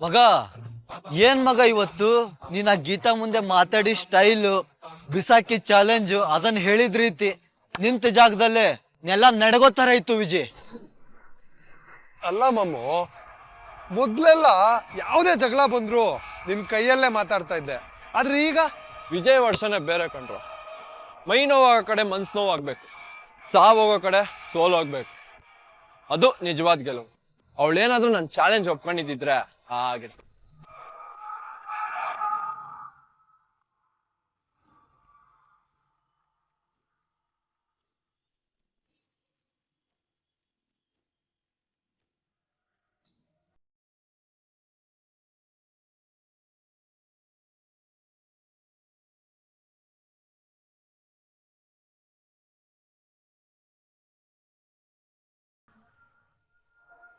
ಮಗ ಏನ್ ಮಗ ಇವತ್ತು ನೀನ್ ಆ ಗೀತಾ ಮುಂದೆ ಮಾತಾಡಿ ಸ್ಟೈಲು ಬಿಸಾಕಿ ಚಾಲೆಂಜು ಅದನ್ನ ಹೇಳಿದ ರೀತಿ ನಿಂತ ಜಾಗದಲ್ಲೇ ನೆಲ ನಡಗೋ ತರ ಇತ್ತು ವಿಜಯ್. ಅಲ್ಲ ಮಮ್ಮು, ಮೊದ್ಲೆಲ್ಲ ಯಾವುದೇ ಜಗಳ ಬಂದ್ರು ನಿನ್ ಕೈಯಲ್ಲೇ ಮಾತಾಡ್ತಾ ಇದ್ದೆ, ಆದ್ರೆ ಈಗ ವಿಜಯ್ ವರ್ಷನೇ ಬೇರೆ ಕಂಡ್ರು. ಮೈ ನೋವಾಗೋ ಕಡೆ ಮನ್ಸು ನೋವಾಗ್ಬೇಕು, ಸಾವೋಗೋ ಕಡೆ ಸೋಲೋಗ್ಬೇಕು. ಅದು ನಿಜವಾದ ಗೆಲುವು. ಅವಳೇನಾದ್ರೂ ನನ್ನ ಚಾಲೆಂಜ್ ಒಪ್ಕೊಂಡಿದ್ದಿದ್ರೆ ಹಾಗೆ.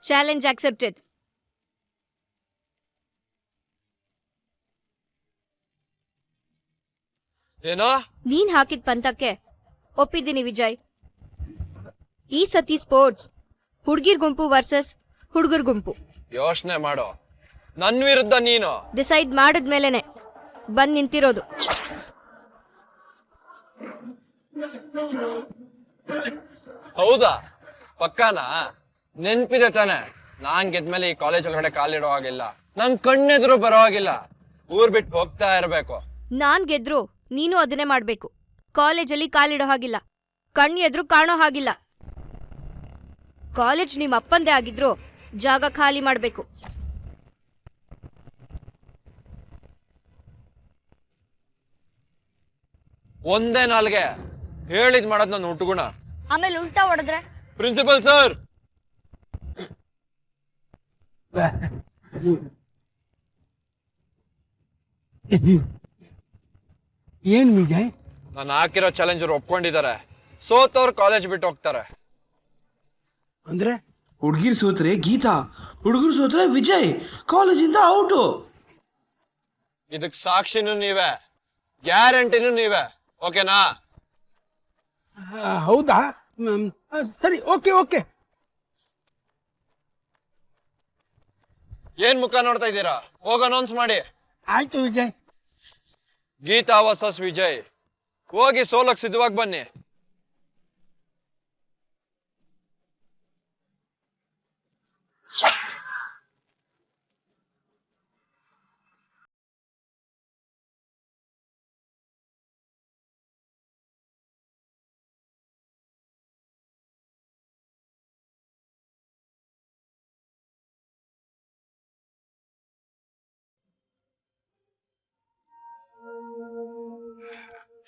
Challenge accepted. ಏನೋ ನೀನ್ ಹಾಕಿದ ಪಂತಕ್ಕೆ ಒಪ್ಪಿದ್ದೀನಿ ವಿಜಯ್. ಈ ಸತಿ ಸ್ಪೋರ್ಟ್ಸ್ ಹುಡುಗಿರ್ ಗುಂಪು ವರ್ಸಸ್ ಹುಡುಗರ್ ಗುಂಪು. ಯೋಚನೆ ಮಾಡೋ, ನನ್ ವಿರುದ್ಧ ನೀನು ಡಿಸೈಡ್ ಮಾಡಿದ್ಮೇಲೆನೆ ಬಂದ್ ನಿಂತಿರೋದು. ಹೌದಾ? ಪಕ್ಕಾನಾ? ನೆನ್ಪಿದೆ ತಾನೆ? ನಾನ್ ಗೆದ್ಮೇಲೆ ಈ ಕಾಲೇಜ್ ಒಳಗಡೆ ಕಾಲಿಡೋ ಹಾಗಿಲ್ಲ, ನಂಗ್ ಕಣ್ಣೆದ್ರು ಬರೋ ಹಾಗಿಲ್ಲ, ಊರ್ ಬಿಟ್ಟು ಹೋಗ್ತಾ ಇರ್ಬೇಕು. ನಾನ್ ಗೆದ್ರು ನೀನು ಅದನ್ನೇ ಮಾಡ್ಬೇಕು. ಕಾಲೇಜಲ್ಲಿ ಕಾಲಿಡೋ ಹಾಗಿಲ್ಲ, ಕಣ್ಣು ಎದ್ರು ಕಾಣೋ ಹಾಗಿಲ್ಲ. ಕಾಲೇಜ್ ನಿಮ್ ಅಪ್ಪಂದೇ ಆಗಿದ್ರು ಜಾಗ ಖಾಲಿ ಮಾಡ್ಬೇಕು. ಒಂದೇ ನಾಲ್ಗೆ ಹೇಳಿದ್ ಮಾಡೋದ್ ನನ್ನ ಹುಟ್ಟುಗುಣ. ಆಮೇಲೆ ಉಲ್ಟಾ ಹೊಡೆದ್ರೆ ಪ್ರಿನ್ಸಿಪಲ್ ಸರ್, ಏನ್ ವಿಜಯ್? ನಾನು ಹಾಕಿರೋ ಚಾಲೆಂಜರ್ ಒಪ್ಕೊಂಡಿದ್ದಾರೆ, ಸೋತವ್ರು ಕಾಲೇಜ್ ಬಿಟ್ಟು ಹೋಗ್ತಾರೆ. ಅಂದ್ರೆ ಹುಡುಗಿರ್ ಸೋತ್ರೆ ಗೀತಾ, ಹುಡುಗರು ಸೋತ್ರೆ ವಿಜಯ್ ಕಾಲೇಜಿಂದ ಔಟು. ಇದಕ್ ಸಾಕ್ಷಿನೂ ನೀವೇ, ಗ್ಯಾರಂಟಿನೂ ನೀವೇ, ಓಕೆನಾ? ಹೌದಾ? ಸರಿ, ಓಕೆ ಓಕೆ. ಏನ್ ಮುಖ ನೋಡ್ತಾ ಇದ್ದೀರಾ? ಹೋಗ ಅನೌನ್ಸ್ ಮಾಡಿ. ಆಯ್ತು ವಿಜಯ್. ಗೀತಾ ವರ್ಸಸ್ ವಿಜಯ್, ಹೋಗಿ ಸೋಲಕ್ ಸಿದ್ಧವಾಗಿ ಬನ್ನಿ.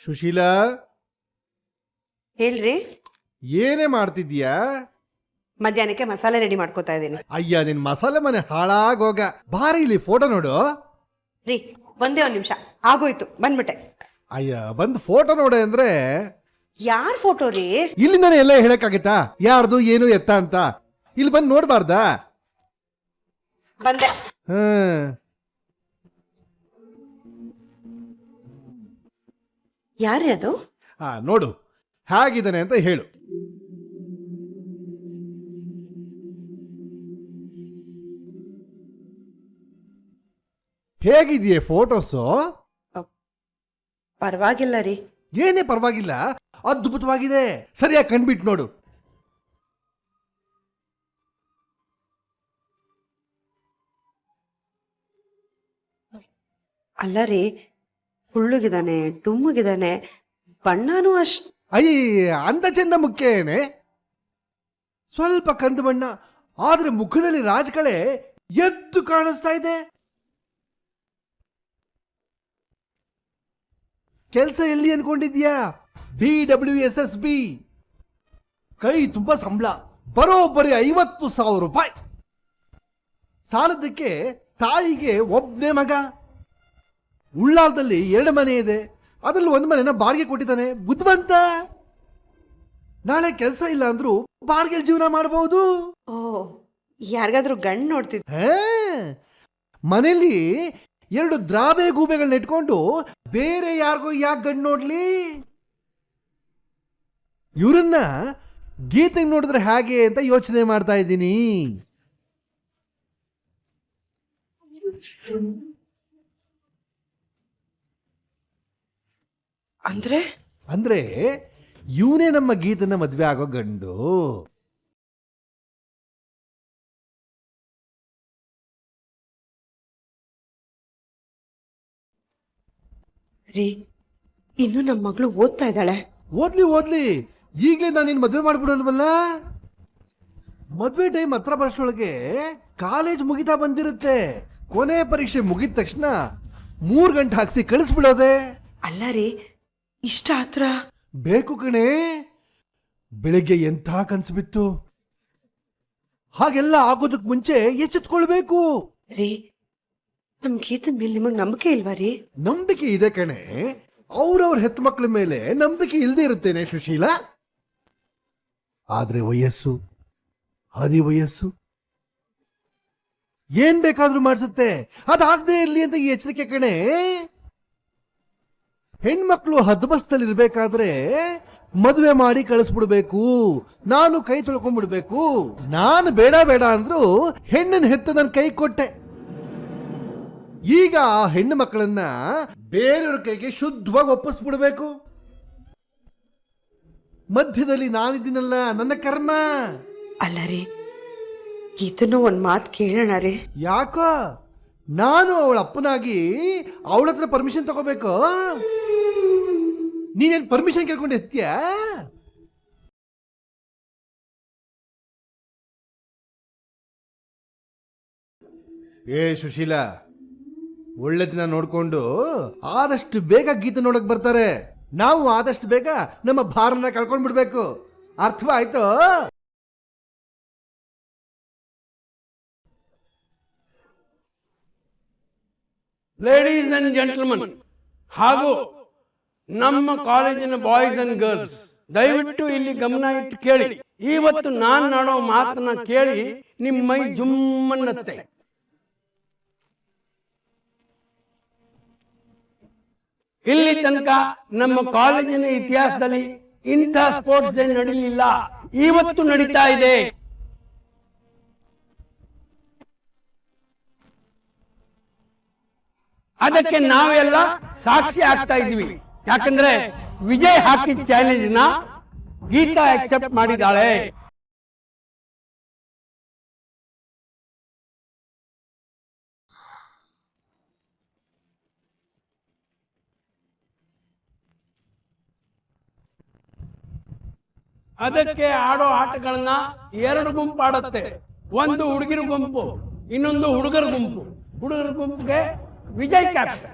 ಸುಶೀಲಾ, ಹೇಳ್ರಿ. ಏನೇ ಮಾಡ್ತಿದ್ಯಾ? ಮಧ್ಯಾಹ್ನಕ್ಕೆ ಮಸಾಲೆ ರೆಡಿ ಮಾಡ್ಕೋತಾ ಇದ್ದೀನಿ. ಅಯ್ಯ, ನಿನ್ ಮಸಾಲೆ ಮನೆ ಹಾಳಾಗೋಗ. ಬಾರಿ ಇಲ್ಲಿ ಫೋಟೋ ನೋಡು. ರೀ, ಒಂದೇ ಒಂದ್ ನಿಮಿಷ ಆಗೋಯ್ತು, ಬಂದ್ಬಿಟ್ಟೆ. ಅಯ್ಯ, ಬಂದು ಫೋಟೋ ನೋಡೆ ಅಂದ್ರೆ ಯಾರ್ ಫೋಟೋ ರೀ? ಇಲ್ಲಿಂದಾನೆ ಎಲ್ಲ ಹೇಳಕ್ಕಾಗತ್ತಾ ಯಾರ್ದು ಏನು ಎತ್ತ ಅಂತ? ಇಲ್ಲಿ ಬಂದು ನೋಡ್ಬಾರ್ದಾ? ಬಂದೆ. ಯಾರೇ ಅದು? ನೋಡು ಹೇಗಿದ್ದಾನೆ ಅಂತ ಹೇಳು. ಹೇಗಿದೆಯೇ ಫೋಟೋಸು? ಪರವಾಗಿಲ್ಲ ರೀ. ಏನೇ ಪರವಾಗಿಲ್ಲ, ಅದ್ಭುತವಾಗಿದೆ. ಸರಿಯಾಗಿ ಕಂಡ್ಬಿಟ್ಟು ನೋಡು. ಅಲ್ಲ ರೀ, ಹುಳ್ಳುಗಿದಾನೆ, ಡುಮ್ಮಗಿದಾನೆ, ಬಣ್ಣನೂ ಅಷ್ಟ್. ಅಯ್ಯ, ಅಂದ ಚಂದ ಮುಖ್ಯ ಏನೇ? ಸ್ವಲ್ಪ ಕಂದು ಬಣ್ಣ, ಆದ್ರೆ ಮುಖದಲ್ಲಿ ರಾಜಕಳೆ ಎದ್ದು ಕಾಣಿಸ್ತಾ ಇದೆ. ಕೆಲಸ ಎಲ್ಲಿ ಅನ್ಕೊಂಡಿದ್ಯಾ? BWSSB. ಕೈ ತುಂಬಾ ಸಂಬಳ, ಬರೋಬ್ಬರಿ 50,000 ರೂಪಾಯಿ. ಸಾಲದಕ್ಕೆ ತಾಯಿಗೆ ಒಬ್ಬನೇ ಮಗ. ಉಳ್ಳಾಲದಲ್ಲಿ 2 ಮನೆ ಇದೆ, ಅದ್ರಲ್ಲಿ 1 ಮನೆನ ಬಾಡಿಗೆ ಕೊಟ್ಟಿದ್ದಾನೆ. ಬುದ್ಧಿವಂತ. ನಾಳೆ ಕೆಲಸ ಇಲ್ಲ ಅಂದ್ರೂ ಬಾಡಿಗೆ ಜೀವನ ಮಾಡಬಹುದು. ಓ, ಯಾರಿಗಾದ್ರೂ ಗಂಡು ನೋಡ್ತಿದ್? ಮನೆಯಲ್ಲಿ 2 ದ್ರಾಬೆ ಗೂಬೆಗಳನ್ನ ಇಟ್ಕೊಂಡು ಬೇರೆ ಯಾರಿಗೋ ಯಾಕೆ ಗಂಡು ನೋಡ್ಲಿ? ಇವರನ್ನ ಗೀತೆಗೆ ನೋಡಿದ್ರೆ ಹಾಗೆ ಅಂತ ಯೋಚನೆ ಮಾಡ್ತಾ ಇದ್ದೀನಿ. ಅಂದ್ರೆ ಅಂದ್ರೆ ಇವನೇ ನಮ್ಮ ಗೀತನ ಮದ್ವೆ ಆಗೋ ಗಂಡು. ರೀ, ಇನ್ನು ನಮ್ಮ ಮಗಳು ಓದ್ತಾ ಇದ್ದಾಳೆ. ಓದ್ಲಿ ಓದ್ಲಿ, ಈಗಲೇ ನಾನು ನಿನ್ ಮದ್ವೆ ಮಾಡ್ಬಿಡಲ್ವಲ್ಲ. ಮದ್ವೆ ಟೈಮ್ ಹತ್ರ ಬರೋಷ್ಟೊಳಗೆ ಕಾಲೇಜ್ ಮುಗಿತಾ ಬಂದಿರುತ್ತೆ. ಕೊನೆ ಪರೀಕ್ಷೆ ಮುಗಿದ ತಕ್ಷಣ 3 ಗಂಟೆ ಹಾಕ್ಸಿ ಕಳಿಸ್ಬಿಡೋದೆ. ಅಲ್ಲ ರೀ, ಇಷ್ಟ ಹತ್ರ ಬೇಕು ಕಣೆ. ಬೆಳಿಗ್ಗೆ ಎಂಥ ಕನ್ಸು ಬಿತ್ತು. ಹಾಗೆಲ್ಲ ಆಗೋದಕ್ ಮುಂಚೆ ಎಚ್ಚೆತ್ಕೊಳ್ಬೇಕು. ರೀ, ನಮ್ ಗೀತದ ಮೇಲೆ ನಿಮಗ್ ನಂಬಿಕೆ ಇಲ್ವಾ ರೀ? ನಂಬಿಕೆ ಇದೆ ಕಣೆ. ಅವ್ರವ್ರ ಹೆತ್ತ ಮಕ್ಳ ಮೇಲೆ ನಂಬಿಕೆ ಇಲ್ಲದೆ ಇರುತ್ತೇನೆ ಸುಶೀಲ. ಆದ್ರೆ ವಯಸ್ಸು, ವಯಸ್ಸು ಏನ್ ಬೇಕಾದ್ರೂ ಮಾಡಿಸುತ್ತೆ. ಅದಾಗದೆ ಇರ್ಲಿ ಅಂತ ಈ ಎಚ್ಚರಿಕೆ ಕಣೆ. ಹೆಣ್ಮಕ್ಳು ಹದ್ಬಸ್ತಲ್ಲಿ ಇರ್ಬೇಕಾದ್ರೆ ಮದುವೆ ಮಾಡಿ ಕಳಿಸ್ಬಿಡ್ಬೇಕು. ನಾನು ಕೈ ತೊಳ್ಕೊಂಡ್ಬಿಡ್ಬೇಕು. ನಾನು ಬೇಡ ಬೇಡ ಅಂದ್ರು ಹೆಣ್ಣನ್ ಹೆತ್ತ ನನ್ನ ಕೈ ಕೊಟ್ಟೆ. ಈಗ ಆ ಹೆಣ್ಣು ಮಕ್ಕಳನ್ನ ಬೇರೆಯವ್ರ ಕೈಗೆ ಶುದ್ಧವಾಗಿ ಒಪ್ಪಿಸ್ಬಿಡ್ಬೇಕು. ಮಧ್ಯದಲ್ಲಿ ನಾನಿದ್ದೀನಲ್ಲ, ನನ್ನ ಕರ್ಮ. ಅಲ್ಲ ರೀ, ಗೀತನ ಒಂದ್ ಮಾತು ಕೇಳೋಣ ರೀ. ಯಾಕೋ ನಾನು ಅವಳ ಅಪ್ಪನಾಗಿ ಅವಳ ಹತ್ರ ಪರ್ಮಿಷನ್ ತಗೋಬೇಕು. ನೀನೇನ್ ಪರ್ಮಿಷನ್ ಕೇಳ್ಕೊಂಡು ಎತ್ತೀಯ? ಸುಶೀಲ, ಒಳ್ಳೆ ದಿನ ನೋಡ್ಕೊಂಡು ಆದಷ್ಟು ಬೇಗ ಗೀತೆ ನೋಡಕ್ ಬರ್ತಾರೆ. ನಾವು ಆದಷ್ಟು ಬೇಗ ನಮ್ಮ ಭಾರನ ಕಳ್ಕೊಂಡ್ಬಿಡ್ಬೇಕು. ಅರ್ಥವಾಯ್ತು? ಲೇಡೀಸ್ ಅಂಡ್ ಜೆಂಟಲ್ಮನ್ ಹಾಗೂ ನಮ್ಮ ಕಾಲೇಜಿನ ಬಾಯ್ಸ್ ಅಂಡ್ ಗರ್ಲ್ಸ್, ದಯವಿಟ್ಟು ಇಲ್ಲಿ ಗಮನ ಇಟ್ಟು ಕೇಳಿ. ಇವತ್ತು ನಾನು ನಾಡೋ ಮಾತನ್ನ ಕೇಳಿ ನಿಮ್ಮ ಮೈ ಜುಮ್ಮನ್ನತ್ತೆ. ಇಲ್ಲಿ ತನಕ ನಮ್ಮ ಕಾಲೇಜಿನ ಇತಿಹಾಸದಲ್ಲಿ ಇಂಥ ಸ್ಪೋರ್ಟ್ಸ್ ಡೇ ನಡೀಲಿಲ್ಲ. ಇವತ್ತು ನಡೀತಾ ಇದೆ. ಅದಕ್ಕೆ ನಾವೆಲ್ಲ ಸಾಕ್ಷಿ ಆಗ್ತಾ ಇದ್ವಿ. ಯಾಕಂದ್ರೆ ವಿಜಯ್ ಹಾಕಿದ ಚಾಲೆಂಜ್ ನ ಗೀತಾ ಅಕ್ಸೆಪ್ಟ್ ಮಾಡಿದ್ದಾಳೆ. ಅದಕ್ಕೆ ಆಡೋ ಆಟಗಳನ್ನ 2 ಗುಂಪು ಆಡುತ್ತೆ. ಒಂದು ಹುಡುಗಿರ ಗುಂಪು, ಇನ್ನೊಂದು ಹುಡುಗರ ಗುಂಪು. ಹುಡುಗರ ಗುಂಪಿಗೆ ವಿಜಯ್ ಕ್ಯಾಪ್ಟನ್.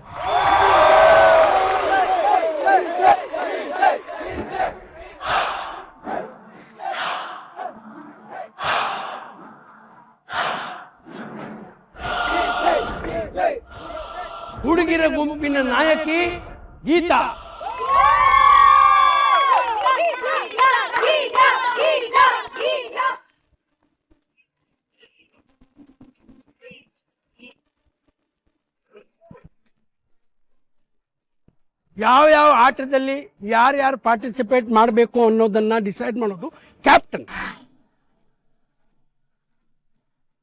ಹುಡುಗಿರ ಗುಂಪಿನ ನಾಯಕಿ ಗೀತಾ. ಯಾವ ಆಟದಲ್ಲಿ ಯಾರ್ಯಾರು ಪಾರ್ಟಿಸಿಪೇಟ್ ಮಾಡಬೇಕು ಅನ್ನೋದನ್ನ ಡಿಸೈಡ್ ಮಾಡೋದು ಕ್ಯಾಪ್ಟನ್.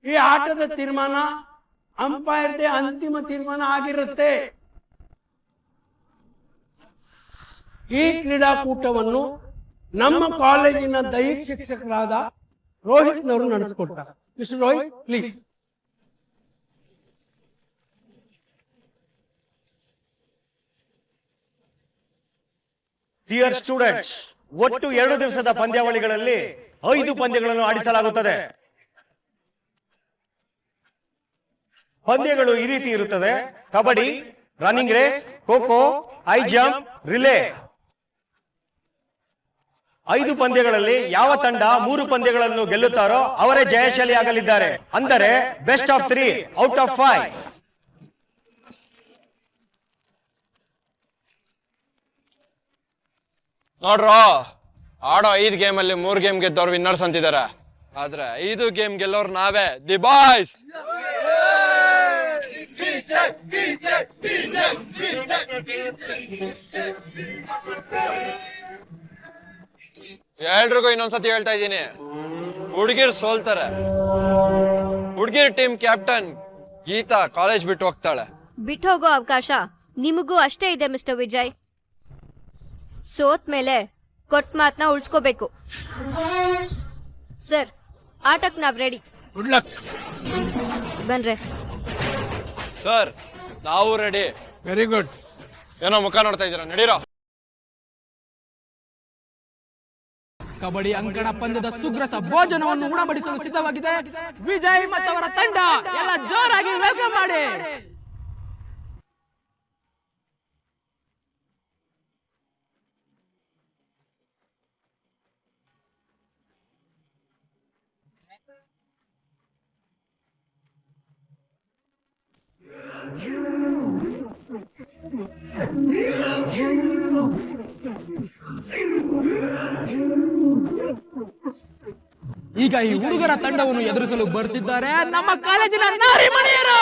ಈ ಆಟದ ತೀರ್ಮಾನ ಅಂಪೈರ್ದೇ ಅಂತಿಮ ತೀರ್ಮಾನ ಆಗಿರುತ್ತೆ. ಈ ಕ್ರೀಡಾಕೂಟವನ್ನು ನಮ್ಮ ಕಾಲೇಜಿನ ದೈಹಿಕ ಶಿಕ್ಷಕರಾದ ರೋಹಿತ್ನವರು ನಡೆಸಿಕೊಡ್ತಾರೆ. Mister Rohit, please. Dear students, ಒಟ್ಟು 2 ದಿವಸದ ಪಂದ್ಯಾವಳಿಗಳಲ್ಲಿ 5 ಪಂದ್ಯಗಳನ್ನು ಆಡಿಸಲಾಗುತ್ತದೆ. ಪಂದ್ಯಗಳು ಈ ರೀತಿ ಇರುತ್ತದೆ: kabaddi, running race, kho kho, high jump, relay. 5 ಪಂದ್ಯಗಳಲ್ಲಿ ಯಾವ ತಂಡ 3 ಪಂದ್ಯಗಳನ್ನು ಗೆಲ್ಲುತ್ತಾರೋ ಅವರೇ ಜಯಶಾಲಿಯಾಗಲಿದ್ದಾರೆ. ಅಂದರೆ ಬೆಸ್ಟ್ ಆಫ್ 3 ಔಟ್ ಆಫ್ 5. ನೋಡ್ರೋ, ಆಡೋ 5 ಗೇಮ್ ಅಲ್ಲಿ 3 ಗೇಮ್ ಗೆದ್ದವ್ರು ವಿನ್ನರ್ಸ್ ಅಂತಿದ್ದಾರೆ. ಆದ್ರೆ 5 ಗೇಮ್ ಗೆಲ್ಲೋರು ನಾವೇ, ದಿ ಬಾಯ್ಸ್. ಎಲ್ರಿಗೂ ಇನ್ನೊಂದ್ಸತಿ ಹೇಳ್ತಾ ಇದ್ದೀನಿ, ಹುಡುಗಿರ್ ಸೋಲ್ತಾರೆ. ಹುಡುಗಿರ್ ಟೀಮ್ ಕ್ಯಾಪ್ಟನ್ ಗೀತಾ ಕಾಲೇಜ್ ಬಿಟ್ಟು ಹೋಗ್ತಾಳೆ. ಬಿಟ್ಟು ಹೋಗೋ ಅವಕಾಶ ನಿಮಗೂ ಅಷ್ಟೇ ಇದೆ ಮಿಸ್ಟರ್ ವಿಜಯ್. ಸೋತ್ ಮೇಲೆ ಕೊಟ್ಟ ಮಾತನ್ನ ಉಳ್ಸ್ಕೋಬೇಕು. ಸರ್, ಆಟಕ್ಕೆ ನಾವ್ ರೆಡಿ. Good luck. ಬನ್ರೆ. ಸರ್, ನಾವು ರೆಡಿ. Very good. ಏನೋ ಮುಖ ನೋಡ್ತಾ ಇದ್ದೀರಾ, ನಡೀರೋ. ಕಬಡ್ಡಿ ಅಂಕಣ ಪಂದ್ಯದ ಸುಗ್ರಸ ಭೋಜನವನ್ನು ಉಣಬಡಿಸಲು ಸಿದ್ಧವಾಗಿದೆ ವಿಜಯ್ ಮತ್ತವರ ತಂಡ. ಎಲ್ಲ ಜೋರಾಗಿ ವೆಲ್ಕಮ್ ಮಾಡಿ. ಈಗ ಈ ಹುಡುಗರ ತಂಡವನ್ನು ಎದುರಿಸಲು ಬರ್ತಿದ್ದಾರೆ ನಮ್ಮ ಕಾಲೇಜಿನ ನಾರಿಮಣಿಯರು.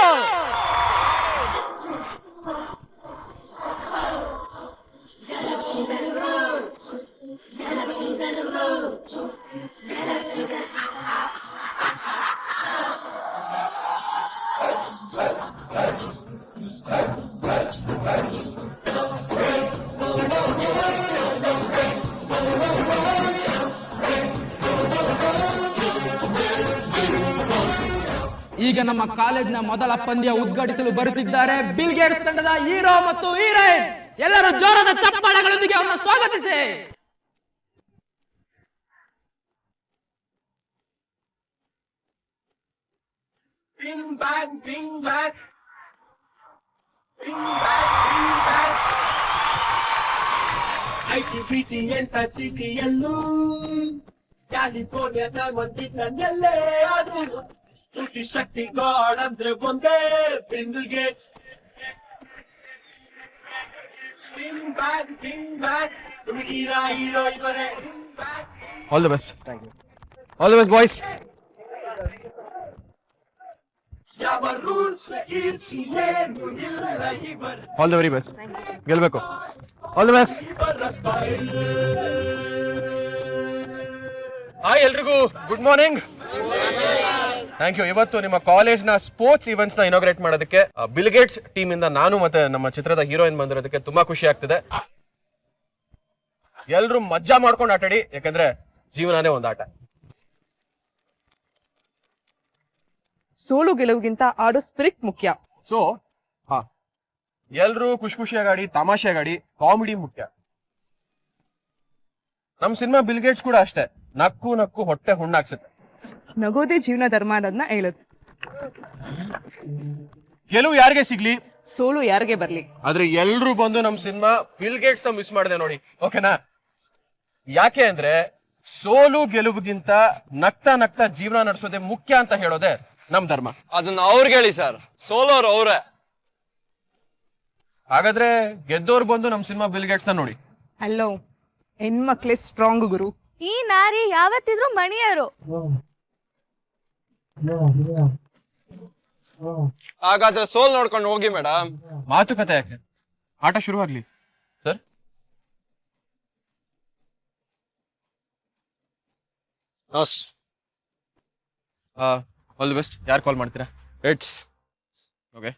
ಈಗ ನಮ್ಮ ಕಾಲೇಜಿನ ಮೊದಲ ಪಂದ್ಯ ಉದ್ಘಾಟಿಸಲು ಬರುತ್ತಿದ್ದಾರೆ ಬಿಲ್ ಗೇಟ್ಸ್ ತಂಡದ ಹೀರೋ ಮತ್ತು ಹೀರೋಯಿನ್. ಎಲ್ಲರೂ ಜೋರಾದ ಚಪ್ಪಾಳೆಗಳೊಂದಿಗೆ ಅವರನ್ನು ಸ್ವಾಗತಿಸಿ. ಶಕ್ತಿ ಗಾಡ್ ಅಂದ್ರೆ ಒಂದೇ ಬಿಲ್ ಗೇಟ್ಸ್. ಹೀರೋ ಇವರೇ. All the best. All the best boys. ಯಾವ ರೂಲ್ಸ್ ಇರ್ಸಿ ಏನು ಇಲ್ಲ ಇವರ ಆಲ್ ದ ವೆರಿ ಬೆಸ್ಟ್. ಗೆಲ್ಬೇಕು. All the best. ಹಾಯ್ ಎಲ್ರಿಗೂ ಗುಡ್ ಮಾರ್ನಿಂಗ್. Thank you. ಇವತ್ತು ನಿಮ್ಮ ಕಾಲೇಜ್ನ ಸ್ಪೋರ್ಟ್ಸ್ ಇವೆಂಟ್ಸ್ ನ ಇನಾಗ್ರೇಟ್ ಮಾಡೋದಕ್ಕೆ ಬಿಲ್ ಗೇಟ್ಸ್ ಟೀಮ್ ಇಂದ ನಾನು ಮತ್ತೆ ನಮ್ಮ ಚಿತ್ರದ ಹೀರೋಯಿನ್ ಬಂದಿರೋದಕ್ಕೆ ತುಂಬಾ ಖುಷಿ ಆಗ್ತಿದೆ. ಎಲ್ರು ಮಜ್ಜಾ ಮಾಡ್ಕೊಂಡು ಆಟಾಡಿ, ಯಾಕಂದ್ರೆ ಜೀವನನೇ ಒಂದು ಆಟ. ಸೋಲು ಗೆಲುವಿಗಿಂತ ಆಡೋ ಸ್ಪಿರಿಟ್ ಮುಖ್ಯ. ಸೊ ಎಲ್ರು ಖುಷಿ ಖುಷಿಯಾಗಿ ಆಡಿ, ತಮಾಷೆಯಾಗಿ ಆಡಿ, ಕಾಮಿಡಿ ಮುಖ್ಯ. ನಮ್ ಸಿನಿಮಾ ಬಿಲ್ ಗೇಟ್ಸ್ ಕೂಡ ಅಷ್ಟೇ, ನಕ್ಕು ನಕ್ಕು ಹೊಟ್ಟೆ ಹುಣ್ಣಾಕ್ಸುತ್ತೆ. ನಗೋದೇ ಜೀವನ ಧರ್ಮ ಅನ್ನೋದನ್ನ ಹೇಳುತ್ತೆ. ಗೆಲುವು ಯಾರಿಗೆ ಸಿಗ್ಲಿ, ಸೋಲು ಯಾರಿಗೆ ಬರ್ಲಿ, ಆದ್ರೆ ಎಲ್ರು ಬಂದು ನಮ್ ಸಿನಿಮಾ ಬಿಲ್ ಗೇಟ್ಸ್ ಮಿಸ್ ಮಾಡಿದೆ ನೋಡಿ, ಓಕೆನಾ? ಯಾಕೆ ಅಂದ್ರೆ ಸೋಲು ಗೆಲುವಿಗಿಂತ ನಗ್ತಾ ನಗ್ತಾ ಜೀವನ ನಡೆಸೋದೇ ಮುಖ್ಯ ಅಂತ ಹೇಳೋದೆ ನಮ್ ಧರ್ಮ. ಅದನ್ನ ಅವ್ರಿಗೆ ಹೇಳಿ ಸರ್, ಸೋಲೋರು ಅವ್ರೆ. ಹಾಗಾದ್ರೆ ಗೆದ್ದೋರು ಬಂದು ನಮ್ ಸಿನಿಮಾ ಬಿಲ್ ಗೇಟ್ಸ್ ನ ನೋಡಿ. ಅಲ್ಲೋ ಹೆಣ್ಮಕ್ಳೇ ಸ್ಟ್ರಾಂಗ್ ಗುರು. ಈ ನಾರಿ ಯಾವತ್ತಿದ್ರು ಮಣಿಯರು. ಹಾಗಾದ್ರೆ ಸೋಲ್ ನೋಡ್ಕೊಂಡು ಹೋಗಿ ಮೇಡಮ್. ಮಾತುಕತೆ ಯಾಕೆ, ಆಟ ಶುರುವಾಗ್ಲಿ ಸರ್. All the best. ಯಾರು ಕಾಲ್ ಮಾಡ್ತೀರಾ? It's okay.